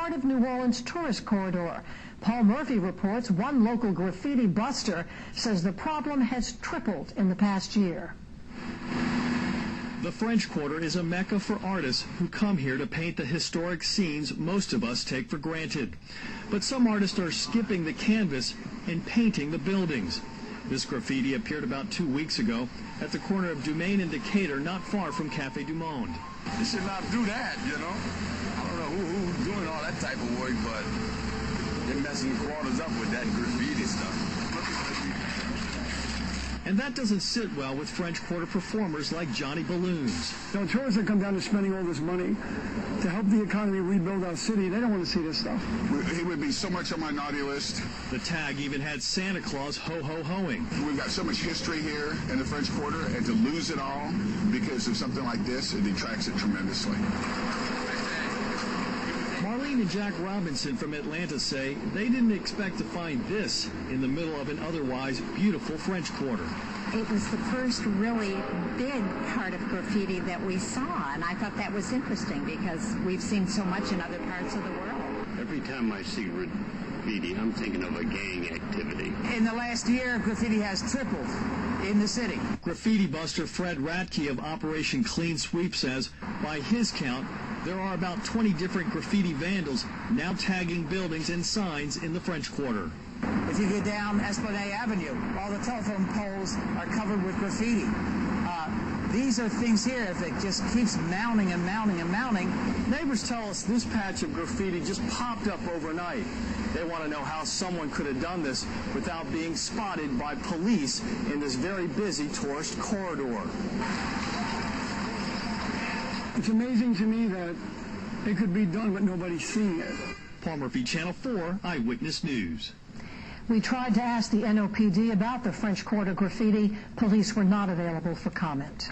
part of New Orleans' tourist corridor. Paul Murphy reports one local graffiti buster says the problem has tripled in the past year. The French Quarter is a mecca for artists who come here to paint the historic scenes most of us take for granted. But some artists are skipping the canvas and painting the buildings. This graffiti appeared about 2 weeks ago at the corner of Dumaine and Decatur, not far from Café du Monde. You should not do that, you know. I don't know who's doing all that type of work, but they're messing the quarters up with that graffiti stuff. And that doesn't sit well with French Quarter performers like Johnny Balloons. You know, tourists that come down to spending all this money to help the economy rebuild our city, they don't want to see this stuff. He would be so much on my naughty list. The tag even had Santa Claus ho-ho-hoing. We've got so much history here in the French Quarter, and to lose it all because of something like this, it detracts it tremendously. Marlene and Jack Robinson from Atlanta say they didn't expect to find this in the middle of an otherwise beautiful French Quarter. It was the first really big part of graffiti that we saw, and I thought that was interesting because we've seen so much in other parts of the world. Every time I see graffiti, I'm thinking of a gang activity. In the last year, graffiti has tripled in the city. Graffiti buster Fred Radtke of Operation Clean Sweep says, by his count, there are about 20 different graffiti vandals now tagging buildings and signs in the French Quarter. If you go down Esplanade Avenue, all the telephone poles are covered with graffiti. These are things here, if it just keeps mounting and mounting and mounting. Neighbors tell us this patch of graffiti just popped up overnight. They want to know how someone could have done this without being spotted by police in this very busy tourist corridor. It's amazing to me that it could be done, but nobody's seeing it. Paul Murphy, Channel 4 Eyewitness News. We tried to ask the NOPD about the French Quarter graffiti. Police were not available for comment.